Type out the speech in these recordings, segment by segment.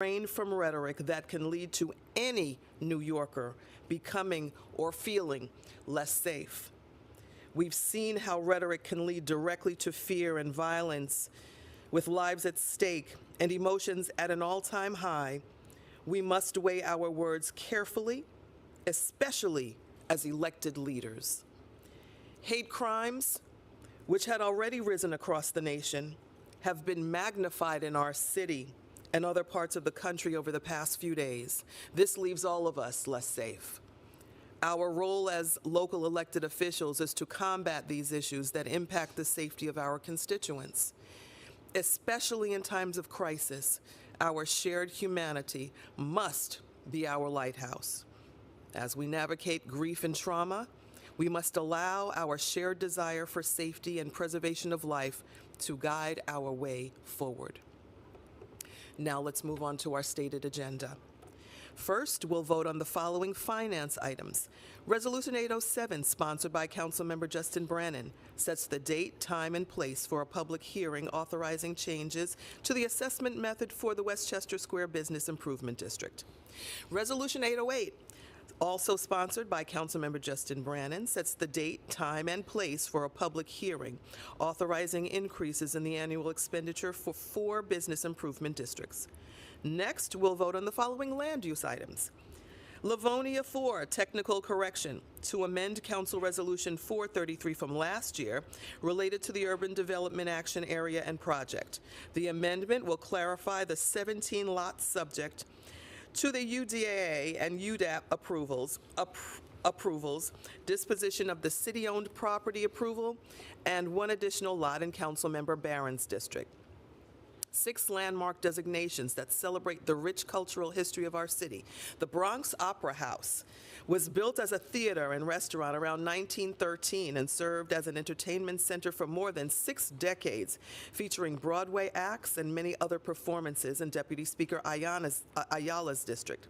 refrain from rhetoric that can lead to any New Yorker becoming or feeling less safe. We've seen how rhetoric can lead directly to fear and violence. With lives at stake and emotions at an all-time high, we must weigh our words carefully, especially as elected leaders. Hate crimes, which had already risen across the nation, have been magnified in our city and other parts of the country over the past few days. This leaves all of us less safe. Our role as local elected officials is to combat these issues that impact the safety of our constituents. Especially in times of crisis, our shared humanity must be our lighthouse. As we navigate grief and trauma, we must allow our shared desire for safety and preservation of life to guide our way forward. Now let's move on to our stated agenda. First, we'll vote on the following finance items. Resolution 807, sponsored by Councilmember Justin Brannan, sets the date, time, and place for a public hearing authorizing changes to the assessment method for the Westchester Square Business Improvement District. Resolution 808, also sponsored by Councilmember Justin Brannan, sets the date, time, and place for a public hearing authorizing increases in the annual expenditure for 4 business improvement districts. Next, we'll vote on the following land use items. Livonia 4, technical correction to amend Council Resolution 433 from last year related to the Urban Development Action Area and Project. The amendment will clarify the 17 lots subject to the UDAA and UDAP approvals, disposition of the city-owned property approval, and 1 additional lot in Councilmember Barron's district. 6 landmark designations that celebrate the rich cultural history of our city. The Bronx Opera House was built as a theater and restaurant around 1913 and served as an entertainment center for more than 6 decades, featuring Broadway acts and many other performances in Deputy Speaker Ayala's district.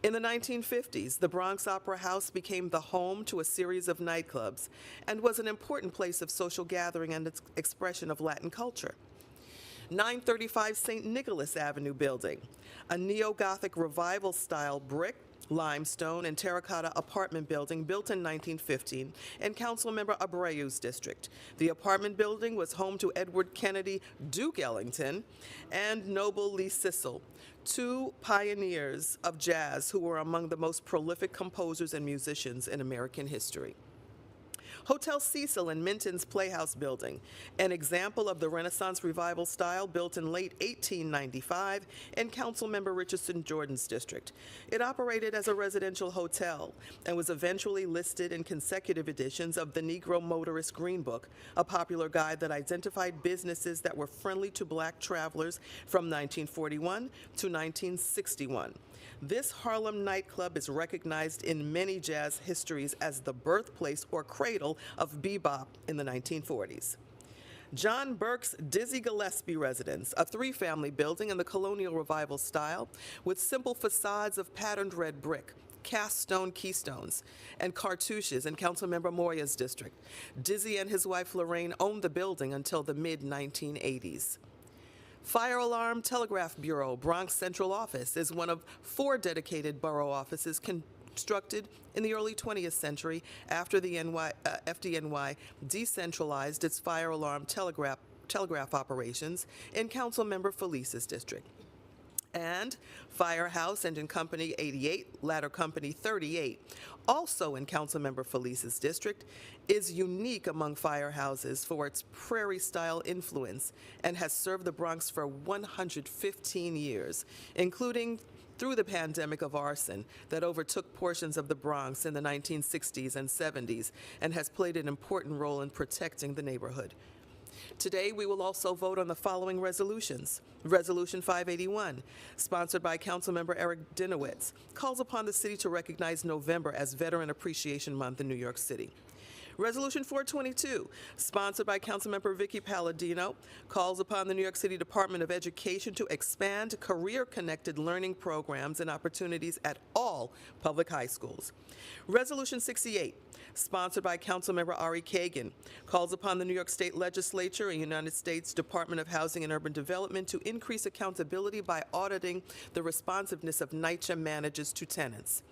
In the 1950s, the Bronx Opera House became the home to a series of nightclubs and was an important place of social gathering and expression of Latin culture. 935 St. Nicholas Avenue building, a neo-Gothic revival-style brick, limestone, and terracotta apartment building built in 1915 in Councilmember Abreu's district. The apartment building was home to Edward Kennedy Duke Ellington and Noble Lee Sissel, 2 pioneers of jazz who were among the most prolific composers and musicians in American history. Hotel Cecil in Minton's Playhouse building, an example of the Renaissance revival style built in late 1895 in Councilmember Richardson Jordan's district. It operated as a residential hotel and was eventually listed in consecutive editions of the Negro Motorist Green Book, a popular guide that identified businesses that were friendly to black travelers from 1941 to 1961. This Harlem nightclub is recognized in many jazz histories as the birthplace or cradle of bebop in the 1940s. John Burke's Dizzy Gillespie residence, a 3-family building in the colonial revival style with simple facades of patterned red brick, cast stone keystones, and cartouches in Councilmember Moya's district. Dizzy and his wife Lorraine owned the building until the mid-1980s. Fire Alarm Telegraph Bureau, Bronx Central Office, is one of 4 dedicated borough offices constructed in the early 20th century after the FDNY decentralized its fire alarm telegraph operations in Councilmember Felice's district. And Firehouse Engine Company 88, Ladder Company 38, also in Councilmember Felice's district, is unique among firehouses for its prairie-style influence and has served the Bronx for 115 years, including through the pandemic of arson that overtook portions of the Bronx in the 1960s and 70s and has played an important role in protecting the neighborhood. Today, we will also vote on the following resolutions. Resolution 581, sponsored by Councilmember Erik, calls upon the city to recognize November as Veteran Appreciation Month in New York City. Resolution 422, sponsored by Councilmember Vicky Palladino, calls upon the New York City Department of Education to expand career-connected learning programs and opportunities at all public high schools. Resolution 68, sponsored by Councilmember Ari Kagan, calls upon the New York State Legislature and United States Department of Housing and Urban Development to increase accountability by auditing the responsiveness of NYCHA managers to tenants.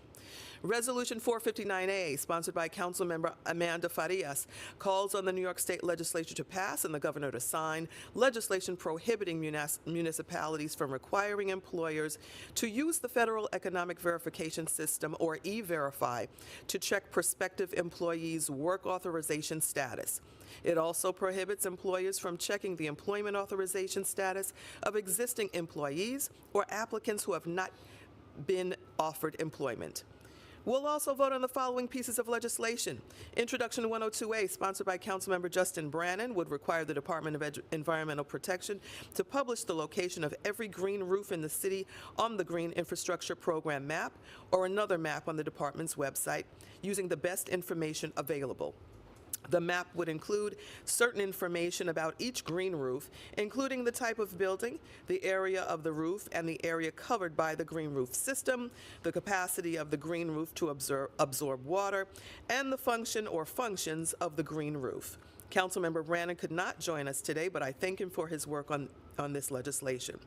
Resolution 459A, sponsored by Councilmember Amanda Farías, calls on the New York State Legislature to pass and the governor to sign legislation prohibiting municipalities from requiring employers to use the Federal Economic Verification System, or E-Verify, to check prospective employees' work authorization status. It also prohibits employers from checking the employment authorization status of existing employees or applicants who have not been offered employment. We'll also vote on the following pieces of legislation. Introduction 102A, sponsored by Councilmember Justin Brannan, would require the Department of Environmental Protection to publish the location of every green roof in the city on the Green Infrastructure Program map or another map on the department's website using the best information available. The map would include certain information about each green roof, including the type of building, the area of the roof, and the area covered by the green roof system, the capacity of the green roof to absorb water, and the function or functions of the green roof. Councilmember Brannan could not join us today, but I thank him for his work on this legislation.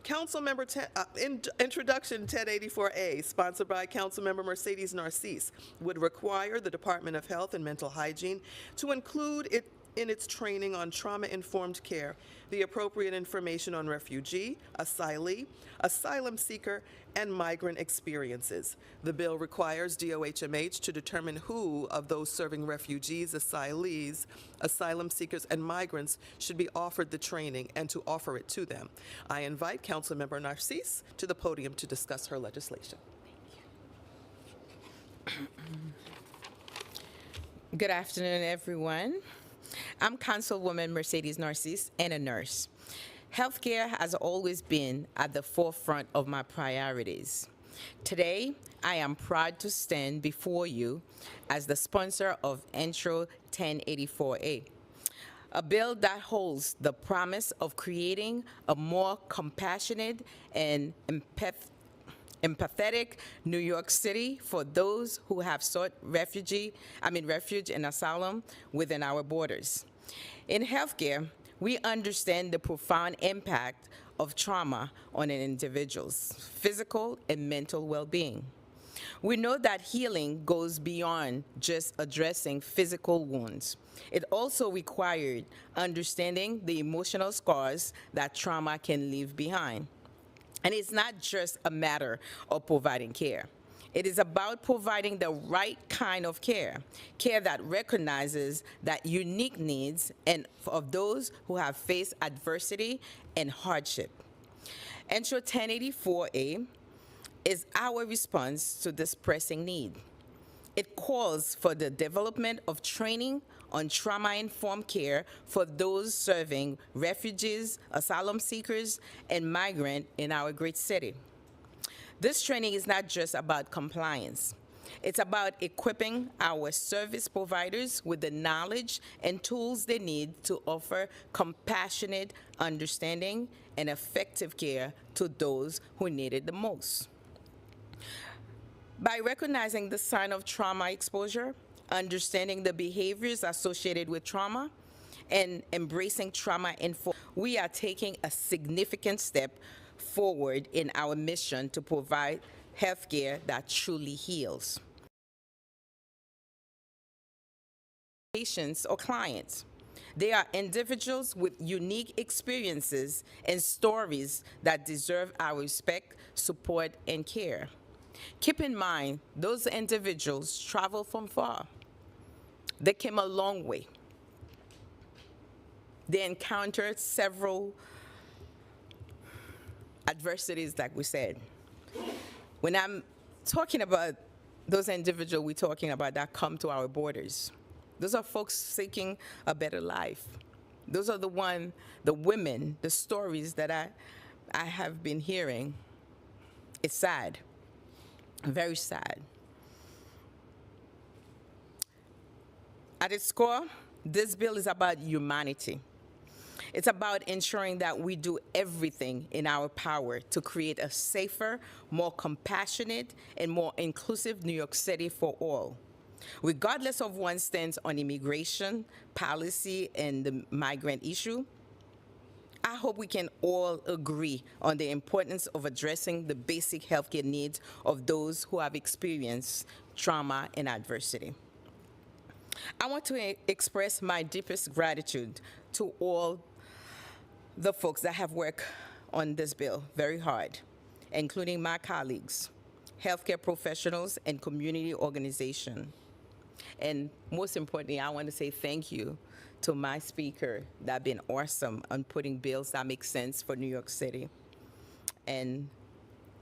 Introduction 1084A, sponsored by Councilmember Mercedes Narcisse, would require the Department of Health and Mental Hygiene to include in its training on trauma-informed care the appropriate information on refugee, asylee, asylum seeker, and migrant experiences. The bill requires DOHMH to determine who of those serving refugees, asylees, asylum seekers, and migrants should be offered the training and to offer it to them. I invite Councilmember Narcisse to the podium to discuss her legislation. Good afternoon, everyone. I'm Councilwoman Mercedes Narcisse and a nurse. Healthcare has always been at the forefront of my priorities. Today, I am proud to stand before you as the sponsor of Intro 1084A, a bill that holds the promise of creating a more compassionate and empathetic New York City for those who have sought refuge and asylum within our borders. In healthcare, we understand the profound impact of trauma on an individual's physical and mental well-being. We know that healing goes beyond just addressing physical wounds. It also required understanding the emotional scars that trauma can leave behind. And it's not just a matter of providing care. It is about providing the right kind of care that recognizes that unique needs and of those who have faced adversity and hardship. Intro 1084A is our response to this pressing need. It calls for the development of training on trauma-informed care for those serving refugees, asylum seekers, and migrants in our great city. This training is not just about compliance. It's about equipping our service providers with the knowledge and tools they need to offer compassionate, understanding, and effective care to those who need it the most. By recognizing the sign of trauma exposure, understanding the behaviors associated with trauma, and embracing trauma-informed, we are taking a significant step forward in our mission to provide health care that truly heals. Patients or clients. They are individuals with unique experiences and stories that deserve our respect, support, and care. Keep in mind, those individuals travel from far. They came a long way. They encountered several adversities, like we said. When I'm talking about those individuals we're talking about that come to our borders, those are folks seeking a better life. Those are the women, the stories that I have been hearing. It's sad, very sad. At its core, this bill is about humanity. It's about ensuring that we do everything in our power to create a safer, more compassionate, and more inclusive New York City for all. Regardless of one's stance on immigration, policy, and the migrant issue, I hope we can all agree on the importance of addressing the basic healthcare needs of those who have experienced trauma and adversity. I want to express my deepest gratitude to all the folks that have worked on this bill very hard, including my colleagues, healthcare professionals, and community organizations. And most importantly, I want to say thank you to my speaker that been awesome on putting bills that make sense for New York City and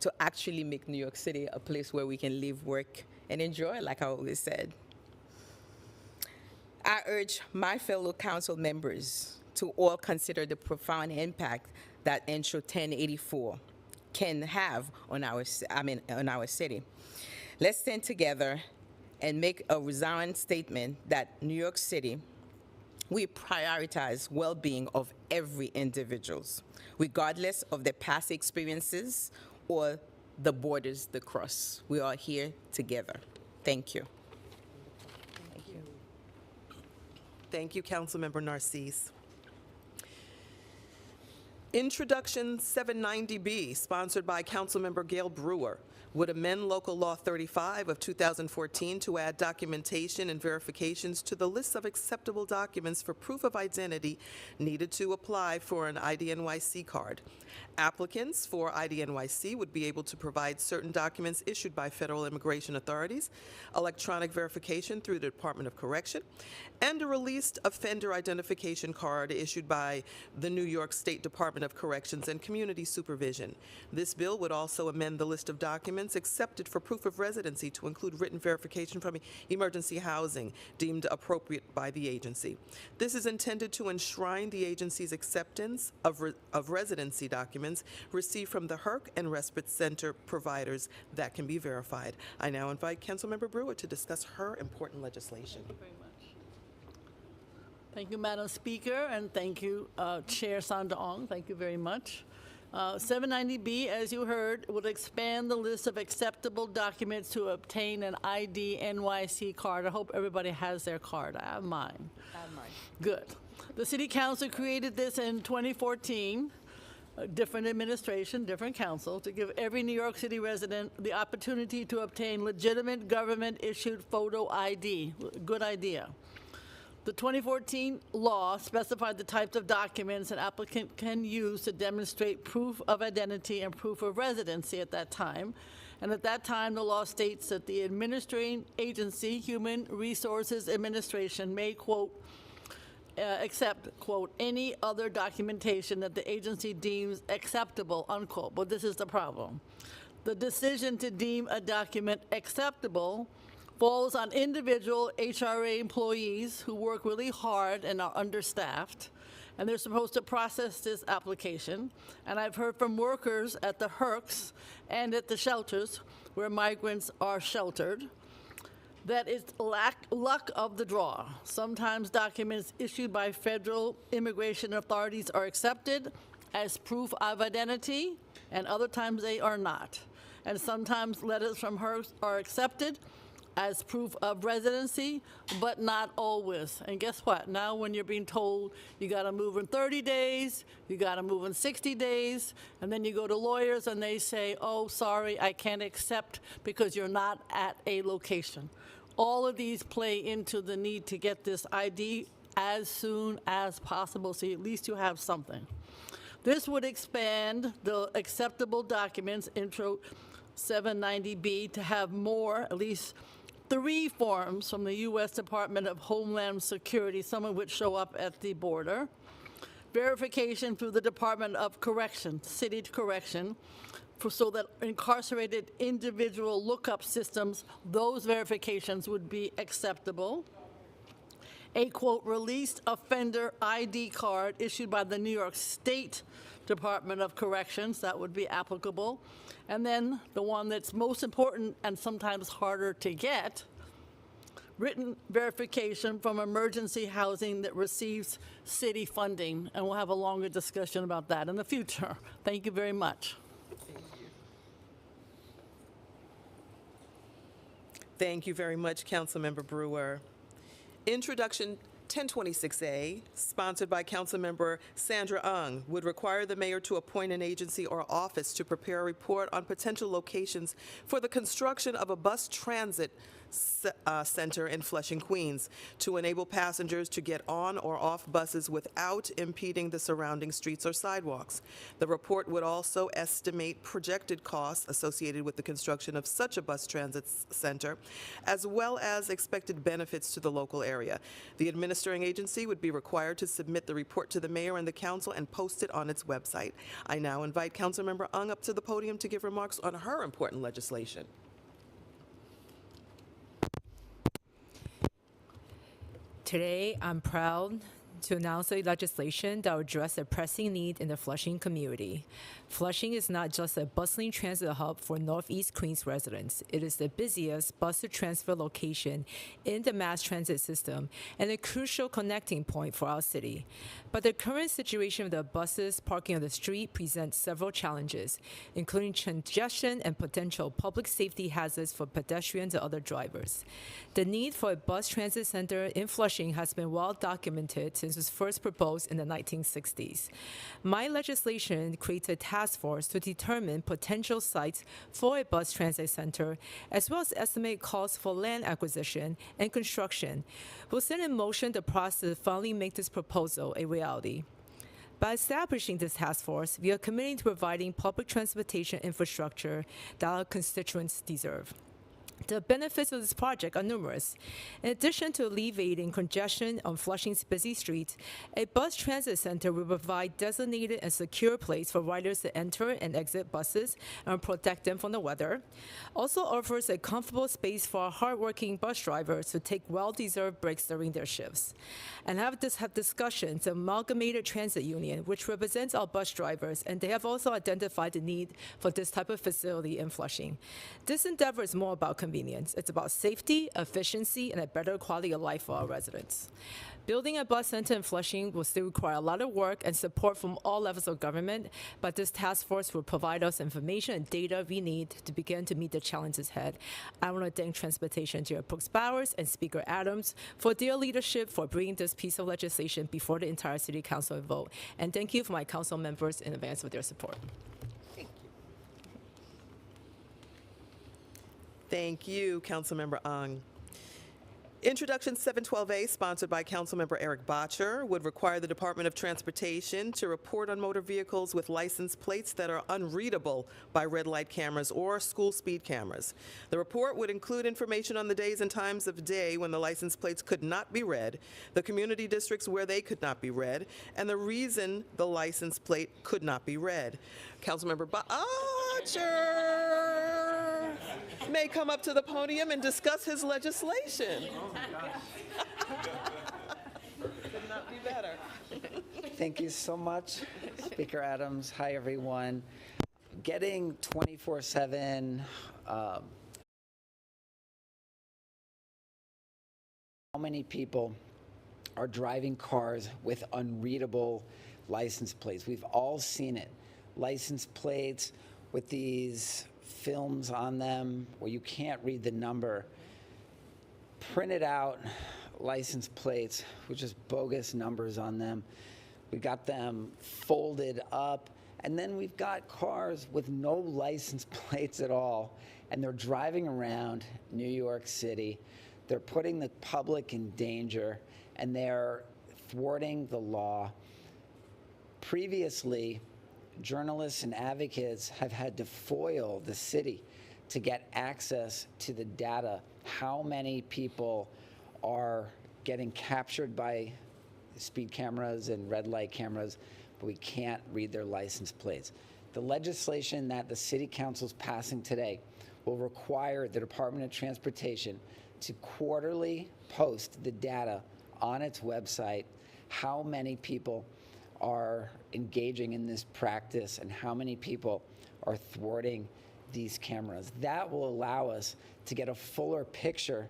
to actually make New York City a place where we can live, work, and enjoy, like I always said. I urge my fellow council members to all consider the profound impact that Intro 1084 can have on our city. Let's stand together and make a resounding statement that New York City, we prioritize well-being of every individual, regardless of their past experiences or the borders they cross. We are here together. Thank you. Thank you. Thank you, Councilmember Narcisse. Introduction 790B, sponsored by Councilmember Gail Brewer, would amend Local Law 35 of 2014 to add documentation and verifications to the list of acceptable documents for proof of identity needed to apply for an IDNYC card. Applicants for IDNYC would be able to provide certain documents issued by federal immigration authorities, electronic verification through the Department of Correction, and a released offender identification card issued by the New York State Department of Corrections and Community Supervision. This bill would also amend the list of documents accepted for proof of residency to include written verification from emergency housing deemed appropriate by the agency. This is intended to enshrine the agency's acceptance of residency documents received from the HERC and Respite Center providers that can be verified. I now invite Councilmember Brewer to discuss her important legislation. Thank you very much. Thank you, Madam Speaker, and thank you, Chair Sandaong. Thank you very much. 790B, as you heard, would expand the list of acceptable documents to obtain an IDNYC card. I hope everybody has their card. I have mine. Good. The City Council created this in 2014. Different administration, different council, to give every New York City resident the opportunity to obtain legitimate government-issued photo ID. Good idea. The 2014 law specified the types of documents an applicant can use to demonstrate proof of identity and proof of residency at that time. And at that time, the law states that the administrating agency, Human Resources Administration, may, quote, accept, quote, any other documentation that the agency deems acceptable, unquote. But this is the problem. The decision to deem a document acceptable falls on individual HRA employees who work really hard and are understaffed, and they're supposed to process this application. And I've heard from workers at the HERCs and at the shelters where migrants are sheltered that it's luck of the draw. Sometimes documents issued by federal immigration authorities are accepted as proof of identity, and other times they are not. And sometimes letters from HERCs are accepted as proof of residency, but not always. And guess what? Now when you're being told you gotta move in 30 days, you gotta move in 60 days, and then you go to lawyers and they say, oh, sorry, I can't accept because you're not at a location. All of these play into the need to get this ID as soon as possible, so at least you have something. This would expand the acceptable documents, Intro 790B, to have more, at least 3 forms from the U.S. Department of Homeland Security, some of which show up at the border. Verification through the Department of Correction, City Correction, so that incarcerated individual lookup systems, those verifications would be acceptable. A, quote, released offender ID card issued by the New York State Department of Corrections, that would be applicable. And then the one that's most important and sometimes harder to get, written verification from emergency housing that receives city funding. And we'll have a longer discussion about that in the future. Thank you very much. Thank you very much, Councilmember Brewer. Introduction 1026A, sponsored by Councilmember Sandra Ung, would require the mayor to appoint an agency or office to prepare a report on potential locations for the construction of a bus transit center in Flushing, Queens, to enable passengers to get on or off buses without impeding the surrounding streets or sidewalks. The report would also estimate projected costs associated with the construction of such a bus transit center, as well as expected benefits to the local area. The administering agency would be required to submit the report to the mayor and the council and post it on its website. I now invite Councilmember Ung up to the podium to give remarks on her important legislation. Today, I'm proud to announce a legislation that will address a pressing need in the Flushing community. Flushing is not just a bustling transit hub for Northeast Queens residents. It is the busiest bus-to-transfer location in the mass transit system and a crucial connecting point for our city. But the current situation of the buses parking on the street presents several challenges, including congestion and potential public safety hazards for pedestrians and other drivers. The need for a bus transit center in Flushing has been well documented since it was first proposed in the 1960s. My legislation creates a task force to determine potential sites for a bus transit center, as well as estimate costs for land acquisition and construction. We'll set in motion the process to finally make this proposal a reality. By establishing this task force, we are committing to providing public transportation infrastructure that our constituents deserve. The benefits of this project are numerous. In addition to alleviating congestion on Flushing's busy streets, a bus transit center will provide designated and secure place for riders to enter and exit buses and protect them from the weather. Also offers a comfortable space for our hardworking bus drivers to take well-deserved breaks during their shifts. And have discussions with Amalgamated Transit Union, which represents our bus drivers, and they have also identified the need for this type of facility in Flushing. This endeavor is more about convenience. It's about safety, efficiency, and a better quality of life for our residents. Building a bus center in Flushing will still require a lot of work and support from all levels of government, but this task force will provide us information and data we need to begin to meet the challenges ahead. I want to thank Transportation Chair Brooks Bowers and Speaker Adams for their leadership for bringing this piece of legislation before the entire City Council vote. And thank you for my council members in advance for their support. Thank you, Councilmember Ung. Introduction 712A, sponsored by Councilmember Erik Bottcher, would require the Department of Transportation to report on motor vehicles with license plates that are unreadable by red light cameras or school speed cameras. The report would include information on the days and times of day when the license plates could not be read, the community districts where they could not be read, and the reason the license plate could not be read. Councilmember Bottcher may come up to the podium and discuss his legislation. Could not be better. Thank you so much, Speaker Adams. Hi, everyone. Getting 24/7 how many people are driving cars with unreadable license plates? We've all seen it. License plates with these films on them where you can't read the number. Printed out license plates with just bogus numbers on them. We got them folded up, and then we've got cars with no license plates at all, and they're driving around New York City. They're putting the public in danger, and they're thwarting the law. Previously, journalists and advocates have had to foil the city to get access to the data. How many people are getting captured by speed cameras and red light cameras, but we can't read their license plates. The legislation that the City Council is passing today will require the Department of Transportation to quarterly post the data on its website, how many people are engaging in this practice and how many people are thwarting these cameras. That will allow us to get a fuller picture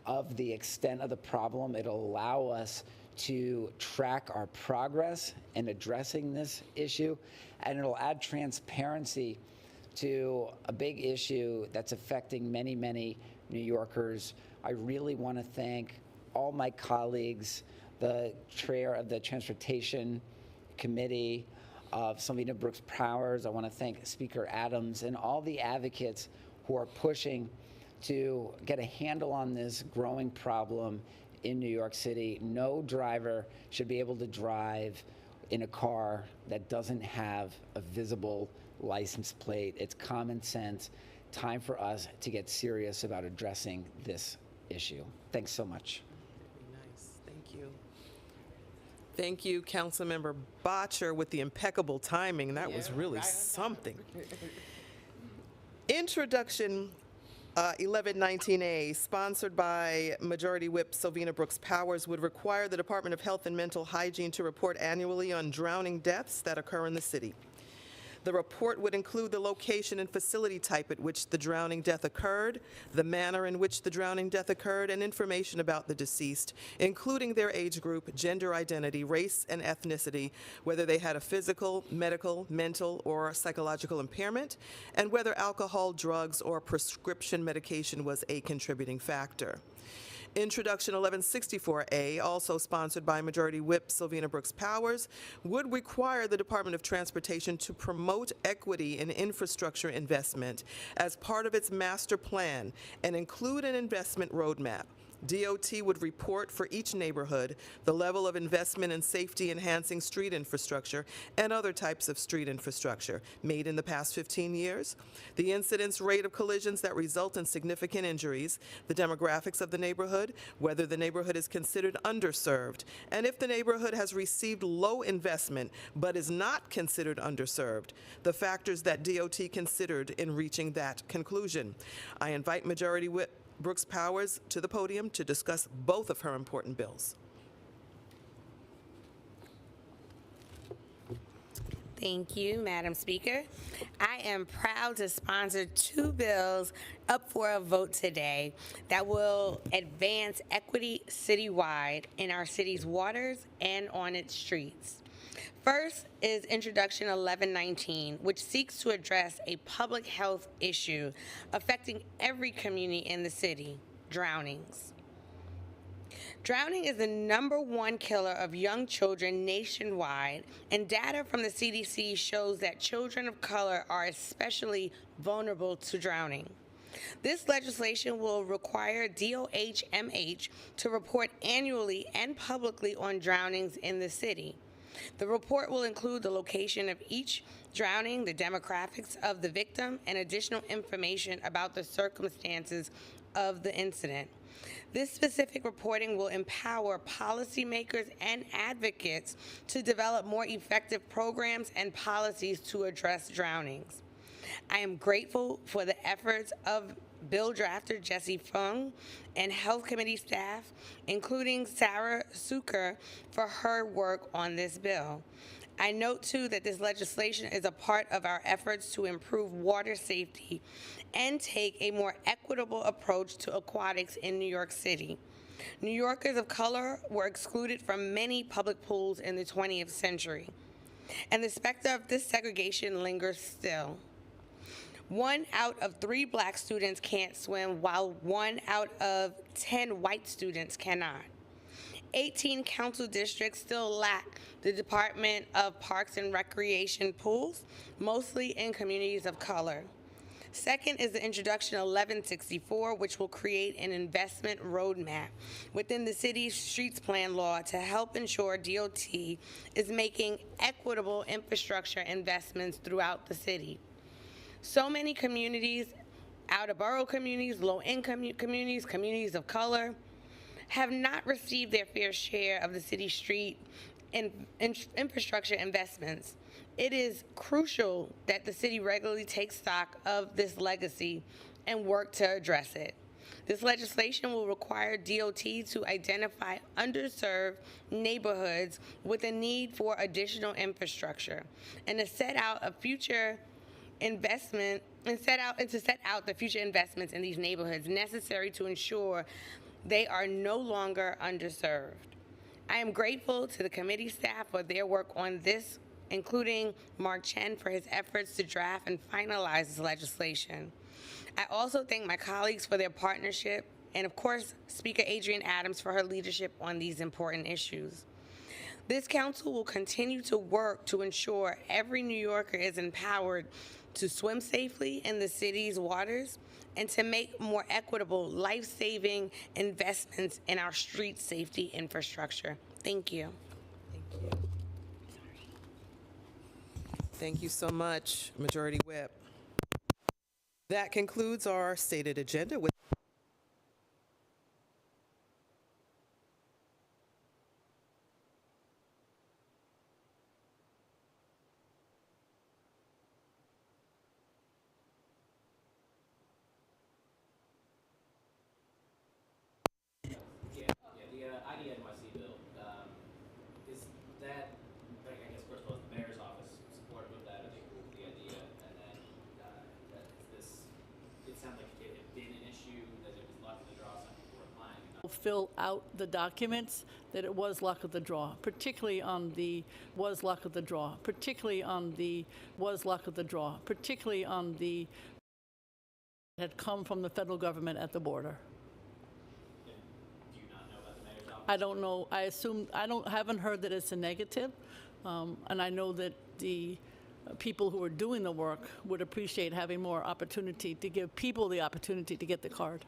of the extent of the problem. It'll allow us to track our progress in addressing this issue, and it'll add transparency to a big issue that's affecting many, many New Yorkers. I really want to thank all my colleagues, the chair of the Transportation Committee of Savina Brooks Powers. I want to thank Speaker Adams and all the advocates who are pushing to get a handle on this growing problem in New York City. No driver should be able to drive in a car that doesn't have a visible license plate. It's common sense. Time for us to get serious about addressing this issue. Thanks so much. Nice, thank you. Thank you, Councilmember Bottcher, with the impeccable timing. That was really something. Introduction 1119A, sponsored by Majority Whip Sylvina Brooks Powers, would require the Department of Health and Mental Hygiene to report annually on drowning deaths that occur in the city. The report would include the location and facility type at which the drowning death occurred, the manner in which the drowning death occurred, and information about the deceased, including their age group, gender identity, race, and ethnicity, whether they had a physical, medical, mental, or psychological impairment, and whether alcohol, drugs, or prescription medication was a contributing factor. Introduction 1164A, also sponsored by Majority Whip Sylvina Brooks Powers, would require the Department of Transportation to promote equity in infrastructure investment as part of its master plan and include an investment roadmap. DOT would report for each neighborhood the level of investment in safety-enhancing street infrastructure and other types of street infrastructure made in the past 15 years, the incidence rate of collisions that result in significant injuries, the demographics of the neighborhood, whether the neighborhood is considered underserved, and if the neighborhood has received low investment but is not considered underserved, the factors that DOT considered in reaching that conclusion. I invite Majority Whip Brooks Powers to the podium to discuss both of her important bills. Thank you, Madam Speaker. I am proud to sponsor two bills up for a vote today that will advance equity citywide in our city's waters and on its streets. First is Introduction 1119, which seeks to address a public health issue affecting every community in the city: drownings. Drowning is the #1 killer of young children nationwide, and data from the CDC shows that children of color are especially vulnerable to drowning. This legislation will require DOH-MH to report annually and publicly on drownings in the city. The report will include the location of each drowning, the demographics of the victim, and additional information about the circumstances of the incident. This specific reporting will empower policymakers and advocates to develop more effective programs and policies to address drownings. I am grateful for the efforts of Bill drafter Jesse Fung and Health Committee staff, including Sarah Suker, for her work on this bill. I note, too, that this legislation is a part of our efforts to improve water safety and take a more equitable approach to aquatics in New York City. New Yorkers of color were excluded from many public pools in the 20th century, and the specter of this segregation lingers still. 1 out of 3 black students can't swim, while 1 out of 10 white students cannot. 18 council districts still lack the Department of Parks and Recreation pools, mostly in communities of color. Second is the Introduction 1164, which will create an investment roadmap within the city's streets plan law to help ensure DOT is making equitable infrastructure investments throughout the city. So many communities, out-of-borough communities, low-income communities, communities of color, have not received their fair share of the city's street and infrastructure investments. It is crucial that the city regularly takes stock of this legacy and work to address it. This legislation will require DOT to identify underserved neighborhoods with a need for additional infrastructure and to set out a future investment and to set out the future investments in these neighborhoods necessary to ensure they are no longer underserved. I am grateful to the committee staff for their work on this, including Mark Chen for his efforts to draft and finalize this legislation. I also thank my colleagues for their partnership, and of course, Speaker Adrienne Adams for her leadership on these important issues. This council will continue to work to ensure every New Yorker is empowered to swim safely in the city's waters and to make more equitable, life-saving investments in our street safety infrastructure. Thank you. Thank you. Thank you so much, Majority Whip. That concludes our stated agenda. The IDNYC bill, is that, I guess, first of all, is the mayor's office supportive of that, the idea, and then, that this, it sounded like it had been an issue, that it was luck of the draw, some people were applying, and not Fill out the documents that it was luck of the draw, particularly on the was luck of the draw, particularly on the was luck of the draw, particularly on the had come from the federal government at the border. do you not know about the mayor's office? I don't know. I assume haven't heard that it's a negative, and I know that the people who are doing the work would appreciate having more opportunity to give people the opportunity to get the card.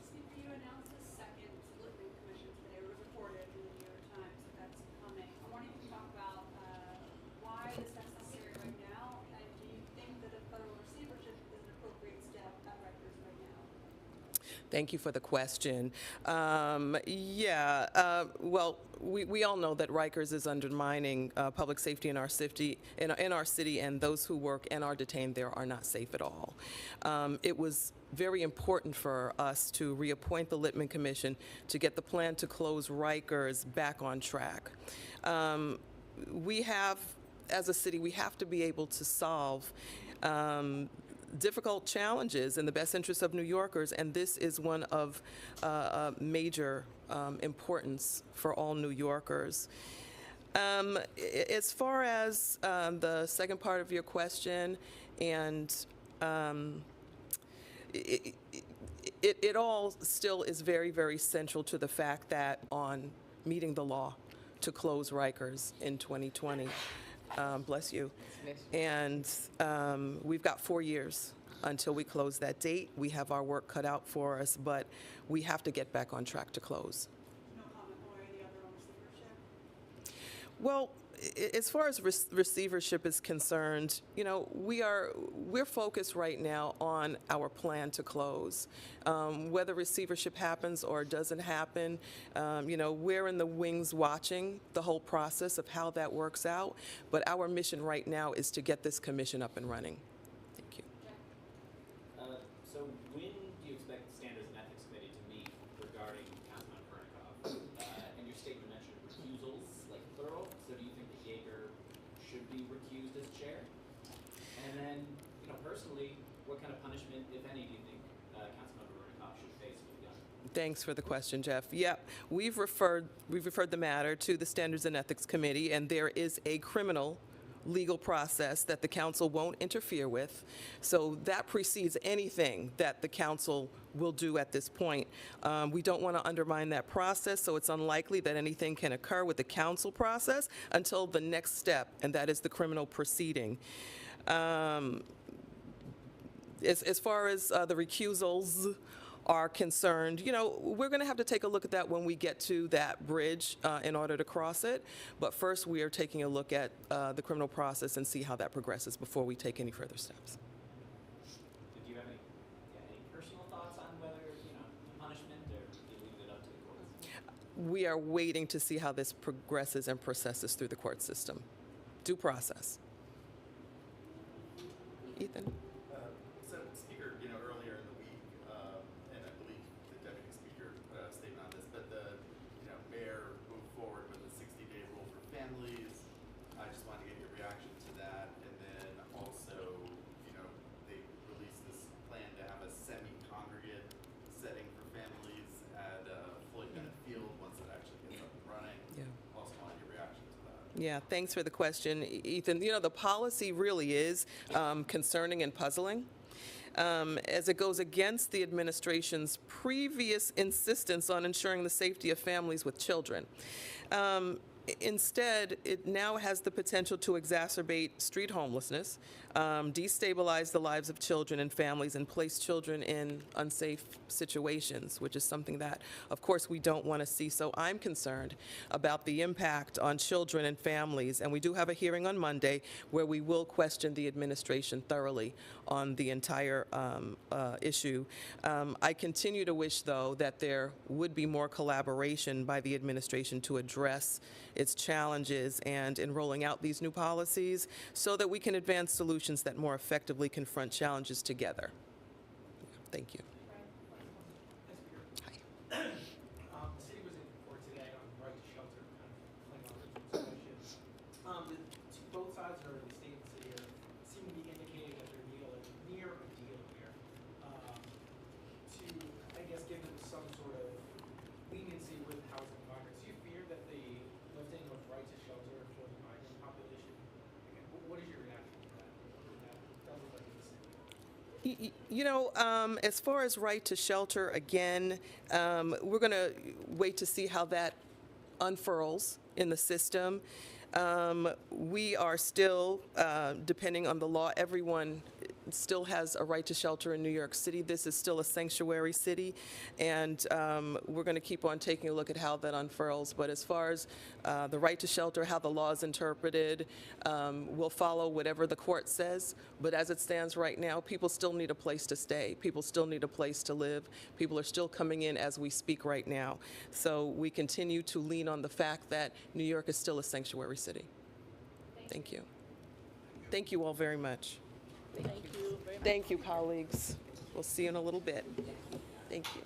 Speaker, you announced a second Litman Commission today. It was reported in the New York Times that that's coming. I wanted you to talk about why this is necessary right now, and do you think that a federal receivership is an appropriate step at Rikers right now? Thank you for the question. Well, we all know that Rikers is undermining public safety in our city, and those who work and are detained there are not safe at all. It was very important for us to reappoint the Litman Commission to get the plan to close Rikers back on track. We have, as a city, we have to be able to solve difficult challenges in the best interest of New Yorkers, and this is one of major importance for all New Yorkers. As far as the second part of your question, and it all still is very, very central to the fact that on meeting the law to close Rikers in 2020. Bless you. And we've got 4 years until we close that date. We have our work cut out for us, but we have to get back on track to close. No comment one way or the other on receivership? Well, as far as receivership is concerned, we're focused right now on our plan to close. Whether receivership happens or doesn't happen, we're in the wings watching the whole process of how that works out. But our mission right now is to get this commission up and running. Thank you. So when do you expect the Standards and Ethics Committee to meet regarding Councilman Burnikoff? And your statement mentioned recusals, like plural, so do you think that Yeager should be recused as chair? And then, personally, what kind of punishment, if any, do you think Councilmember Burnikoff should face with the gun? Thanks for the question, Jeff. Yep, we've referred the matter to the Standards and Ethics Committee, and there is a criminal legal process that the council won't interfere with. So that precedes anything that the council will do at this point. We don't want to undermine that process, so it's unlikely that anything can occur with the council process until the next step, and that is the criminal proceeding. As far as the recusals are concerned, we're going to have to take a look at that when we get to that bridge in order to cross it. But first, we are taking a look at the criminal process and see how that progresses before we take any further steps. Do you have any personal thoughts on whether, punishment, or do you leave it up to the courts? We are waiting to see how this progresses and processes through the court system. Due process. Ethan? So, Speaker, earlier in the week, and I believe the Deputy Speaker put out a statement on this, but the, mayor moved forward with a 60-day rule for families. I just wanted to get your reaction to Yeah, thanks for the question, Ethan. You know, the policy really is concerning and puzzling, as it goes against the administration's previous insistence on ensuring the safety of families with children. Instead, it now has the potential to exacerbate street homelessness, destabilize the lives of children and families, and place children in unsafe situations, which is something that, of course, we don't want to see. So I'm concerned about the impact on children and families, and we do have a hearing on Monday where we will question the administration thoroughly on the entire issue. I continue to wish, though, that there would be more collaboration by the administration to address its challenges and in rolling out these new policies so that we can advance solutions that more effectively confront challenges together. Thank you. The city was in court today on right to shelter, kind of playing on the question. Both sides, or the state and the city, seem to be indicating that they're near a deal here to, I guess, give them some sort of leniency with housing migrants. Do you fear that the lifting of right to shelter for the migrant population, again, what is your reaction to that? That look like in the city? You know, as far as right to shelter, again, we're going to wait to see how that unfurls in the system. We are still, depending on the law, everyone still has a right to shelter in New York City. This is still a sanctuary city, and we're going to keep on taking a look at how that unfurls. But as far as the right to shelter, how the law is interpreted, we'll follow whatever the court says. But as it stands right now, people still need a place to stay. People still need a place to live. People are still coming in as we speak right now. So we continue to lean on the fact that New York is still a sanctuary city. Thank you. Thank you all very much. Thank you very much. Thank you, colleagues. We'll see you in a little bit. Thank you.